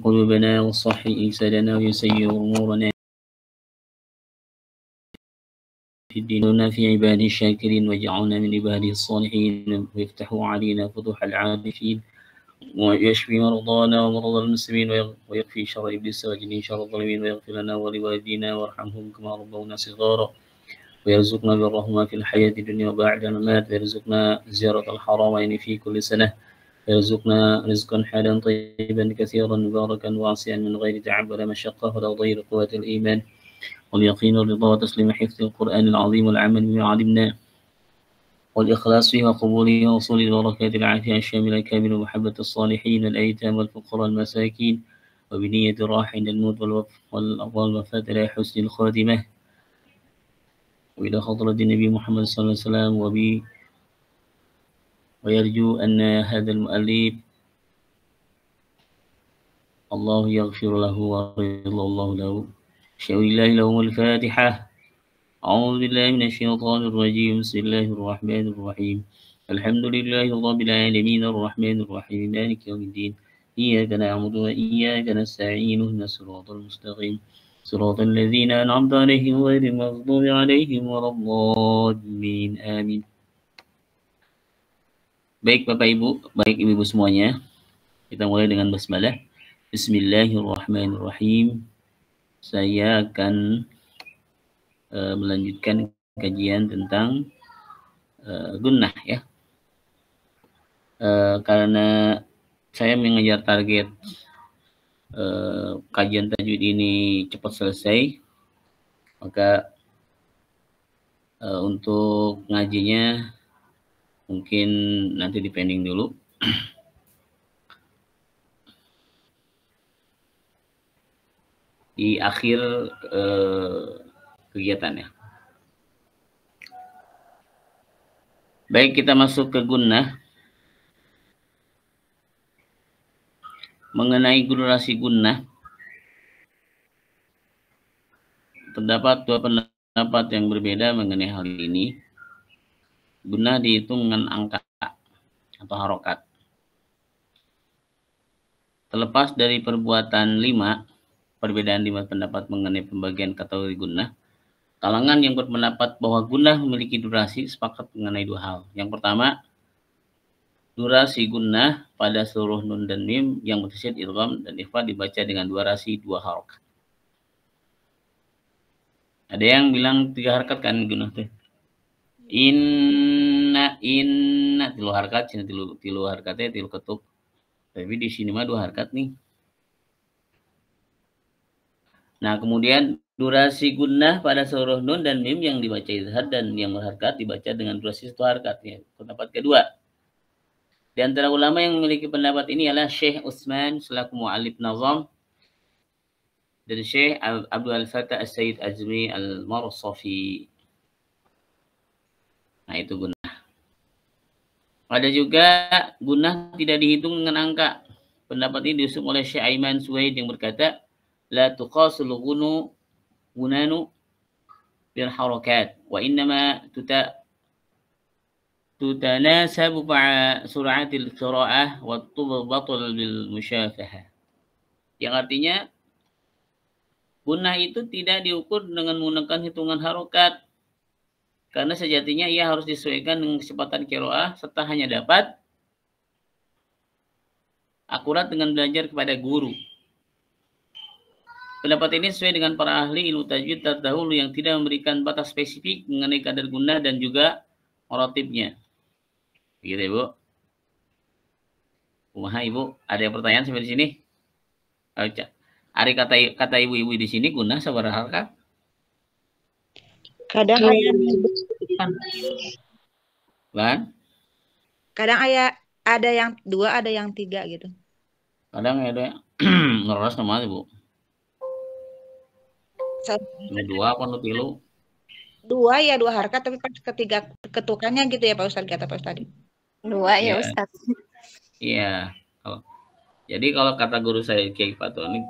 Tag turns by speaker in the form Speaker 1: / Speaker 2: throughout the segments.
Speaker 1: قلوبنا وصحح إجسادنا ويسير أمورنا في الدين في عباده الشاكرين واجعلنا من عباده الصالحين ويفتحوا علينا فتوح العارفين ويشفي مرضانا ومرضى المسلمين ويكفي شر إبليس وجنين شر الظالمين ويغفر لنا ولوالدينا وارحمهم كما ربونا صغارا ويرزقنا برهما في الحياة الدنيا وبعد الممات ويرزقنا زيارة الحرمين في كل سنة ويرزقنا رزقا حالا طيبا كثيرا مباركا واسعا من غير تعب ولا مشقة ولا ضير قوة الإيمان واليقين والرضا وتسليم حفظ القرآن العظيم والعمل بما علمناه والإخلاص فيه وقبوله ووصول البركات العافية الشاملة كامل ومحبة الصالحين الأيتام والفقراء المساكين وبنية الراحة عند الموت والوفاة إلى حسن الخاتمة وإلى حضرة النبي محمد صلى الله عليه وسلم ويرجو أن هذا المؤلف الله يغفر له ورضى الله له شاء الله لهم الفاتحة. أعوذ بالله من الشيطان الرجيم. بسم الله الرحمن الرحيم. الحمد لله رب العالمين الرحمن الرحيم مالك يوم الدين إياك نعبد وإياك نستعين اهدنا الصراط المستقيم صراط الذين أنعمت عليهم غير المغضوب عليهم ولا الضالين آمين. Baik Bapak Ibu, baik Ibu-Ibu semuanya, kita mulai dengan basmalah. Bismillahirrahmanirrahim. Saya akan melanjutkan kajian tentang gunnah ya. Karena saya mengejar target kajian tajwid ini cepat selesai, maka untuk ngajinya mungkin nanti dipending dulu. Di akhir kegiatannya. Baik, kita masuk ke gunnah. Mengenai durasi gunnah, terdapat dua pendapat yang berbeda mengenai hal ini. Gunnah dihitung dengan angka atau harokat. Terlepas dari perbuatan 5, perbedaan 5 pendapat mengenai pembagian kategori gunnah, kalangan yang berpendapat bahwa gunnah memiliki durasi sepakat mengenai dua hal. Yang pertama, durasi gunnah pada seluruh nun dan mim yang bertasyad idgham dan ikhfa dibaca dengan durasi 2 harokat. Ada yang bilang 3 harakat kan gunnah teh. Inna 3 harakat, cina 3 harakatnya 3 ketuk. Tapi di sini mah 2 harakat nih. Nah, kemudian durasi gunnah pada seluruh nun dan mim yang dibaca izhar dan yang berharakat dibaca dengan durasi 1 harakat. Ya. Pendapat kedua. Di antara ulama yang memiliki pendapat ini adalah Syekh Utsman selaku mu'allif nazam dan Syekh Abdul Fattah As-Sayyid Azmi Al-Marsafi. Nah, itu gunnah. Ada juga gunnah tidak dihitung dengan angka. Pendapat ini diusung oleh Syekh Aiman Suwaid yang berkata, la tuqasul gunanu bil harakat wa innama tutanasabu ma'a sur'atil qira'ah wa tudbatul bil musyafahah. Yang artinya gunnah itu tidak diukur dengan menggunakan hitungan harokat, karena sejatinya ia harus disesuaikan dengan kecepatan qira'ah serta hanya dapat akurat dengan belajar kepada guru. Pendapat ini sesuai dengan para ahli ilmu tajwid terdahulu yang tidak memberikan batas spesifik mengenai kadar gunnah dan juga maratibnya. Begitu Ibu. Kumaha Ibu? Ada yang pertanyaan sampai di sini? Ari kata ibu-ibu di sini gunnah sabaraha harakat?
Speaker 2: Kadang ada yang 2, ada yang 3 gitu.
Speaker 1: Kadang ada ngeras nama Ibu. 2 apa 3?
Speaker 2: 2 ya 2 harakat, tapi pas ketiga ketukannya gitu ya Pak Ustadz, kata Pak Ustadz.
Speaker 3: 2 ya Ustadz.
Speaker 1: Iya. Jadi kalau kata guru saya Kiai Fatul ini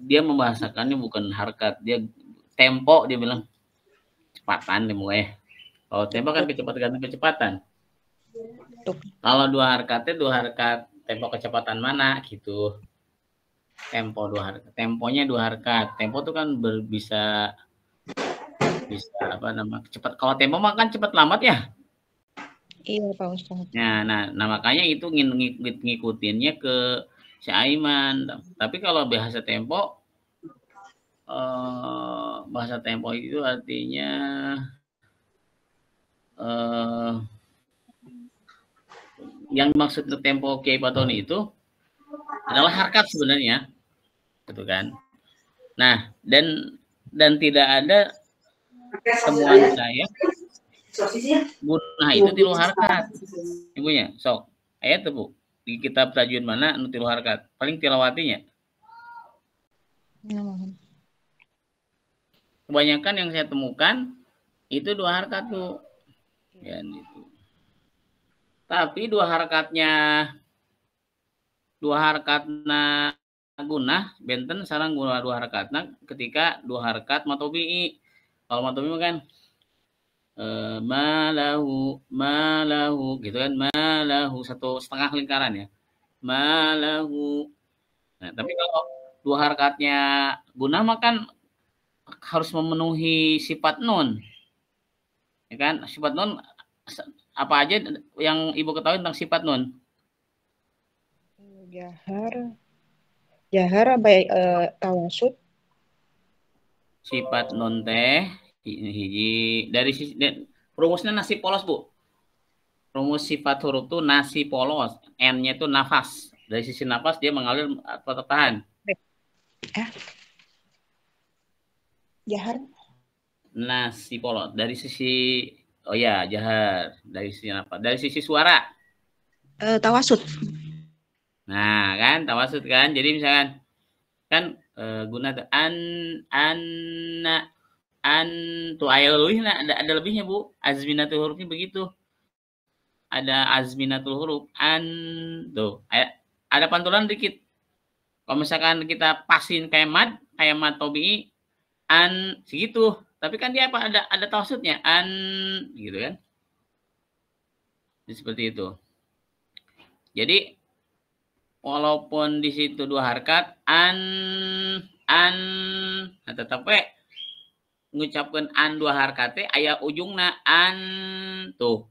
Speaker 1: dia membahasakannya bukan harakat, dia tempo, dia bilang kecepatan dia Kalau tempo kan kecepatan. Kalau 2 harakatnya 2 harakat tempo kecepatan mana gitu. Tempo 2 harkat. Temponya 2 harkat. Tempo itu kan bisa apa nama cepat. Kalau tempo mah kan cepat lambat ya.
Speaker 2: Iya Pak Ustadz.
Speaker 1: Nah makanya itu ngikutinnya ke si Aiman. Tapi kalau bahasa tempo itu artinya yang maksud tempo Kiai Fatoni itu adalah harkat sebenarnya, gitu kan. Nah, dan tidak ada temuan saya gunah itu tilu harkat. Ibunya, sok. Ayat tuh, Bu. Di kitab tajwid mana anu tilu harkat? Paling tilawatinya. Kebanyakan yang saya temukan itu 2 harkat tuh. Ya, gitu. Tapi 2 harkatnya gunah benten sareng guna 2 harkatna ketika 2 harkat matobi'i. Kalau matobi'i kan malahu gitu kan, malahu 1,5 lingkaran ya. Malahu. Nah, tapi kalau 2 harkatnya gunah mah kan harus memenuhi sifat nun. Ya kan? Sifat nun apa aja yang Ibu ketahui tentang sifat nun?
Speaker 2: Jahar baik tawasud.
Speaker 1: Sifat nun teh hiji dari sisi rumusnya nasi polos, Bu. Rumus sifat huruf tuh nasi polos, n-nya itu nafas. Dari sisi nafas dia mengalir atau tertahan.
Speaker 2: Jahar.
Speaker 1: Nasi polos dari sisi jahar dari sisi apa? Dari sisi suara.
Speaker 2: Tawasud.
Speaker 1: Nah, kan tawasud kan. Jadi misalkan kan guna tuh an tuh ayat lebih ada lebihnya, Bu. Azminatul hurufnya begitu. Ada azminatul huruf tuh ada pantulan dikit. Kalau misalkan kita pasin kayak mad tobi'i segitu, tapi kan dia apa ada tawasudnya gitu kan. Jadi seperti itu. Jadi walaupun di situ 2 harkat nah tetap ngucapkan 2 harkat teh aya ujungna tuh.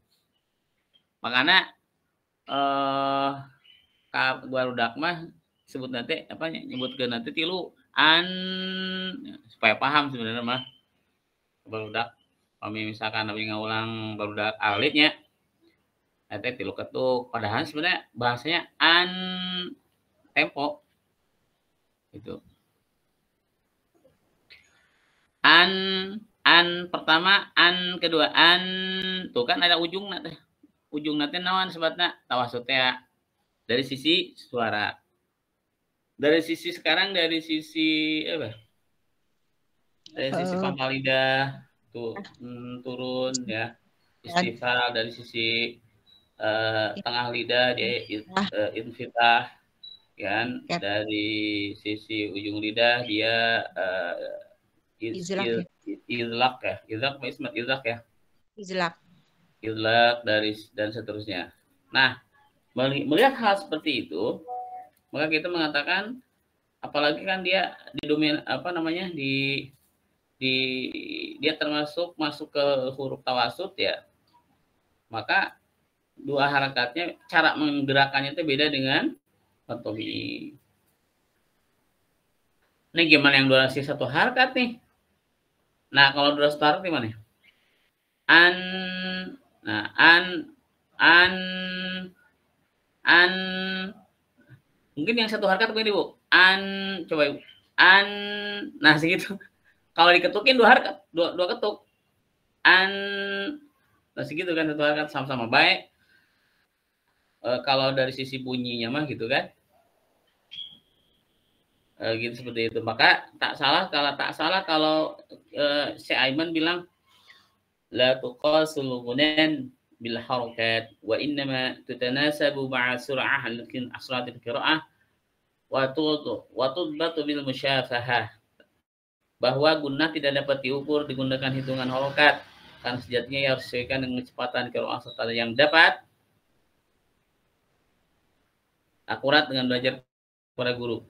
Speaker 1: Makanya barudak mah sebut nanti apa nyebutkeun nanti tilu supaya paham sebenarnya mah barudak kami misalkan abi ngaulang barudak alifnya nanti tilu ketuk padahal sebenarnya bahasanya tempo itu pertama kedua tuh kan ada ujung nanti naon sebabnya tawasud teh dari sisi suara. Dari sisi sekarang dari sisi apa? Dari sisi pangkal lidah tuh turun ya. Istifal dari sisi tengah lidah dia infitah kan. Dari sisi ujung lidah dia izlak ya. Izlak dari dan seterusnya. Nah, melihat hal seperti itu, maka kita mengatakan apalagi kan dia didomin apa namanya dia masuk ke huruf tawasud ya. Maka 2 harakatnya cara menggerakkannya itu beda dengan matobi. Ini gimana yang durasi 1 harakat nih? Nah, kalau durasi 1 harakat gimana? Mungkin yang 1 harakat begini, Bu. Coba Ibu. Nah segitu. Kalau diketukin 2 harakat, 2 ketuk. Nah segitu kan 1 harakat sama-sama baik. Kalau dari sisi bunyinya mah gitu kan. Gitu seperti itu. Maka tak salah kalau si Aiman bilang la tuqasul ghunan bil harakat wa innama tutanasabu ma'a sur'ah lakin asratil qira'ah wa tudbatu bil musyafahah, bahwa gunnah tidak dapat diukur digunakan hitungan harakat karena sejatinya harus disesuaikan dengan kecepatan qira'ah serta yang dapat akurat dengan belajar para guru.